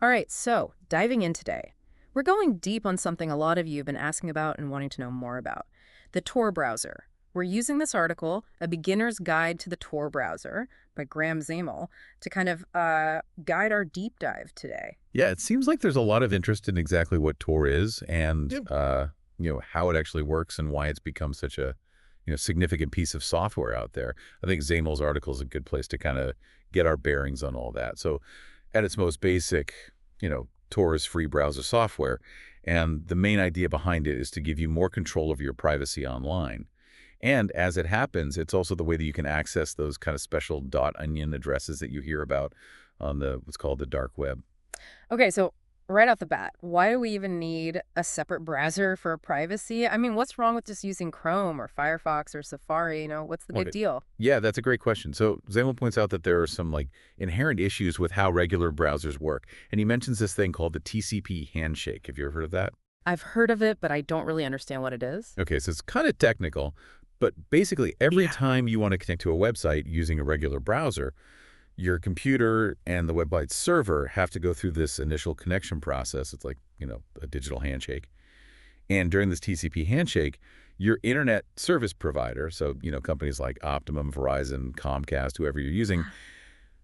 All right, so diving in today, we're going deep on something a lot of you have been asking about and wanting to know more about, the Tor browser. We're using this article, A Beginner's Guide to the Tor Browser by Graham Zamel, to kind of guide our deep dive today. Yeah, it seems like there's a lot of interest in exactly what Tor is and Yep. how it actually works and why it's become such a significant piece of software out there. I think Zamel's article is a good place to kind of get our bearings on all that. So, at its most basic, Tor is free browser software, and the main idea behind it is to give you more control over your privacy online. And as it happens, it's also the way that you can access those kind of special .onion addresses that you hear about on the what's called the dark web. Okay, so right off the bat, why do we even need a separate browser for privacy? I mean, what's wrong with just using Chrome or Firefox or Safari? What's the big Okay. deal? Yeah, that's a great question. So Zamel points out that there are some inherent issues with how regular browsers work. And he mentions this thing called the TCP handshake. Have you ever heard of that? I've heard of it, but I don't really understand what it is. Okay, so it's kind of technical, but basically every Yeah. time you want to connect to a website using a regular browser, your computer and the website server have to go through this initial connection process. It's like, a digital handshake. And during this TCP handshake, your internet service provider, so, companies like Optimum, Verizon, Comcast, whoever you're using,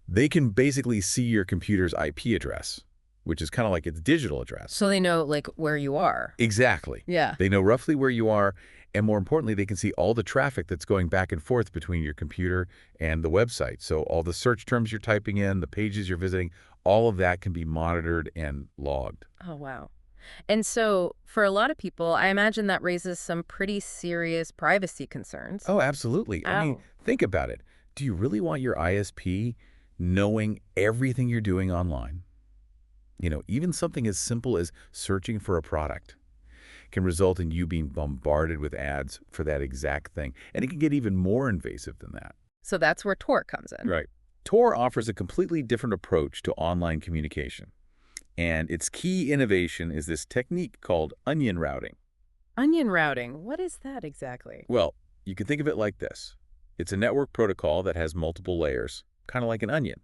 they can basically see your computer's IP address, which is kind of like its digital address. So they know, like, where you are. Exactly. Yeah. They know roughly where you are, and more importantly, they can see all the traffic that's going back and forth between your computer and the website. So all the search terms you're typing in, the pages you're visiting, all of that can be monitored and logged. Oh, wow. And so for a lot of people, I imagine that raises some pretty serious privacy concerns. Oh, absolutely. I mean, Oh. think about it. Do you really want your ISP knowing everything you're doing online? Even something as simple as searching for a product can result in you being bombarded with ads for that exact thing. And it can get even more invasive than that. So that's where Tor comes in. Right. Tor offers a completely different approach to online communication. And its key innovation is this technique called onion routing. Onion routing, what is that exactly? Well, you can think of it like this. It's a network protocol that has multiple layers, kind of like an onion.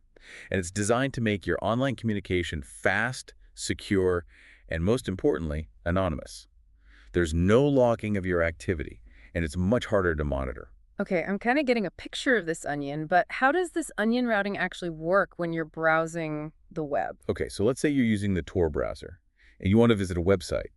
And it's designed to make your online communication fast, secure, and most importantly, anonymous. There's no logging of your activity, and it's much harder to monitor. Okay, I'm kind of getting a picture of this onion, but how does this onion routing actually work when you're browsing the web? Okay, so let's say you're using the Tor browser, and you want to visit a website.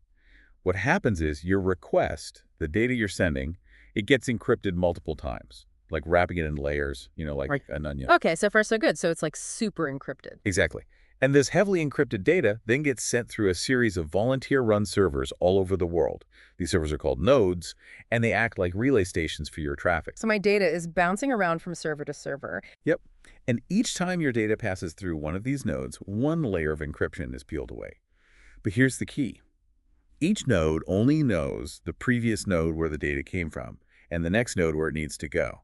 What happens is your request, the data you're sending, it gets encrypted multiple times, like wrapping it in layers, like Right. an onion. Okay, so far so good. So it's like super encrypted. Exactly. And this heavily encrypted data then gets sent through a series of volunteer-run servers all over the world. These servers are called nodes, and they act like relay stations for your traffic. So my data is bouncing around from server to server. Yep. And each time your data passes through one of these nodes, one layer of encryption is peeled away. But here's the key. Each node only knows the previous node where the data came from, and the next node where it needs to go.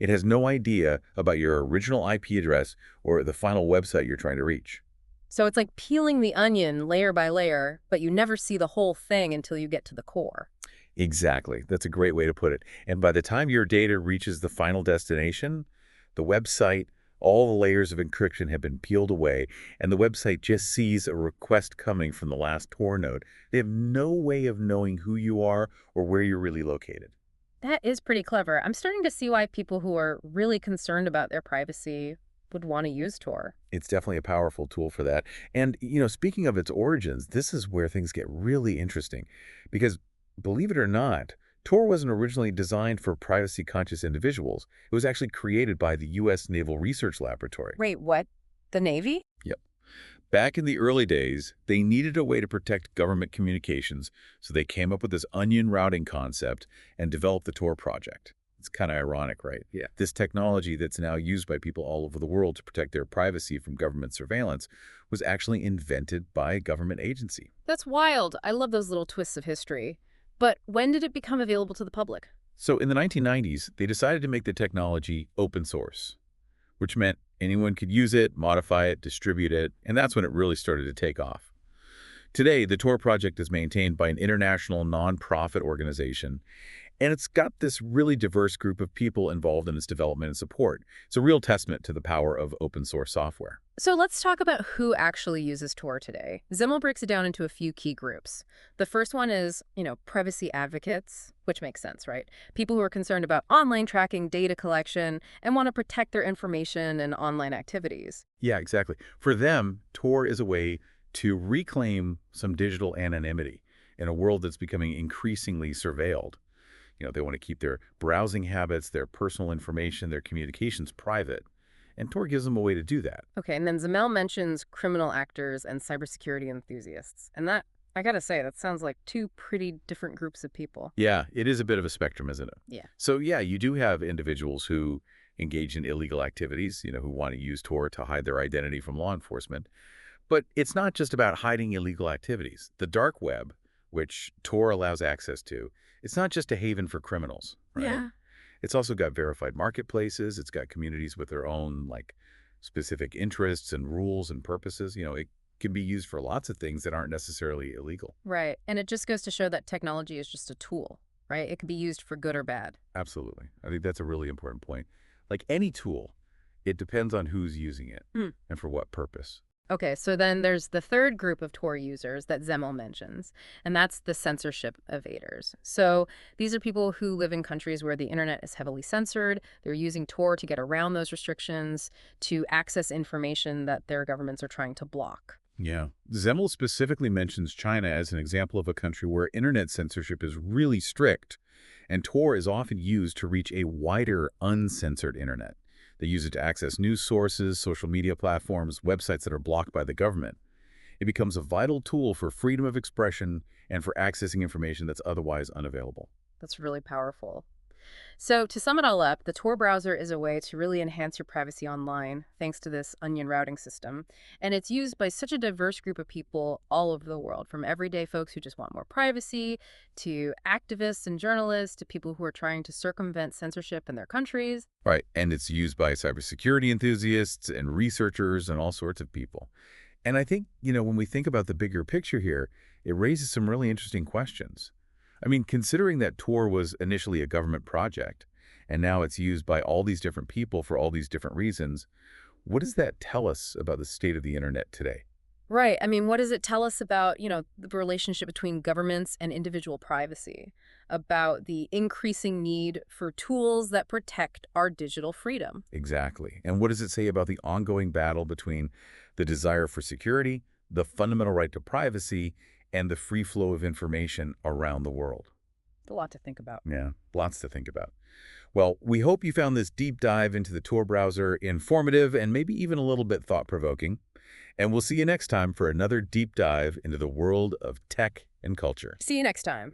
It has no idea about your original IP address or the final website you're trying to reach. So it's like peeling the onion layer by layer, but you never see the whole thing until you get to the core. Exactly. That's a great way to put it. And by the time your data reaches the final destination, the website, all the layers of encryption have been peeled away, and the website just sees a request coming from the last Tor node. They have no way of knowing who you are or where you're really located. That is pretty clever. I'm starting to see why people who are really concerned about their privacy would want to use Tor. It's definitely a powerful tool for that. And, speaking of its origins, this is where things get really interesting because, believe it or not, Tor wasn't originally designed for privacy-conscious individuals. It was actually created by the U.S. Naval Research Laboratory. Wait, what? The Navy? Yep. Back in the early days, they needed a way to protect government communications, so they came up with this onion routing concept and developed the Tor Project. It's kind of ironic, right? Yeah. This technology that's now used by people all over the world to protect their privacy from government surveillance was actually invented by a government agency. That's wild. I love those little twists of history. But when did it become available to the public? So in the 1990s, they decided to make the technology open source, which meant anyone could use it, modify it, distribute it, and that's when it really started to take off. Today, the Tor project is maintained by an international nonprofit organization, And it's got this really diverse group of people involved in its development and support. It's a real testament to the power of open source software. So let's talk about who actually uses Tor today. Zimmel breaks it down into a few key groups. The first one is, privacy advocates, which makes sense, right? People who are concerned about online tracking, data collection, and want to protect their information and online activities. Yeah, exactly. For them, Tor is a way to reclaim some digital anonymity in a world that's becoming increasingly surveilled. They want to keep their browsing habits, their personal information, their communications private. And Tor gives them a way to do that. Okay, and then Zamel mentions criminal actors and cybersecurity enthusiasts. And that, I gotta say, that sounds like two pretty different groups of people. Yeah, it is a bit of a spectrum, isn't it? Yeah. So yeah, you do have individuals who engage in illegal activities, who want to use Tor to hide their identity from law enforcement. But it's not just about hiding illegal activities. The dark web, which Tor allows access to, it's not just a haven for criminals, right? Yeah. It's also got verified marketplaces. It's got communities with their own, like, specific interests and rules and purposes. It can be used for lots of things that aren't necessarily illegal. Right. And it just goes to show that technology is just a tool, right? It can be used for good or bad. Absolutely. I think that's a really important point. Like any tool, it depends on who's using it Hmm. and for what purpose. Okay, so then there's the third group of Tor users that Zemel mentions, and that's the censorship evaders. So these are people who live in countries where the internet is heavily censored. They're using Tor to get around those restrictions, to access information that their governments are trying to block. Yeah. Zemel specifically mentions China as an example of a country where internet censorship is really strict, and Tor is often used to reach a wider, uncensored internet. They use it to access news sources, social media platforms, websites that are blocked by the government. It becomes a vital tool for freedom of expression and for accessing information that's otherwise unavailable. That's really powerful. So to sum it all up, the Tor browser is a way to really enhance your privacy online, thanks to this onion routing system. And it's used by such a diverse group of people all over the world, from everyday folks who just want more privacy, to activists and journalists, to people who are trying to circumvent censorship in their countries. Right, and it's used by cybersecurity enthusiasts and researchers and all sorts of people. And I think, when we think about the bigger picture here, it raises some really interesting questions. I mean, considering that Tor was initially a government project, and now it's used by all these different people for all these different reasons, what does that tell us about the state of the internet today? Right. I mean, what does it tell us about, the relationship between governments and individual privacy, about the increasing need for tools that protect our digital freedom? Exactly. And what does it say about the ongoing battle between the desire for security, the fundamental right to privacy, and the free flow of information around the world? It's a lot to think about. Yeah, lots to think about. Well, we hope you found this deep dive into the Tor browser informative and maybe even a little bit thought-provoking. And we'll see you next time for another deep dive into the world of tech and culture. See you next time.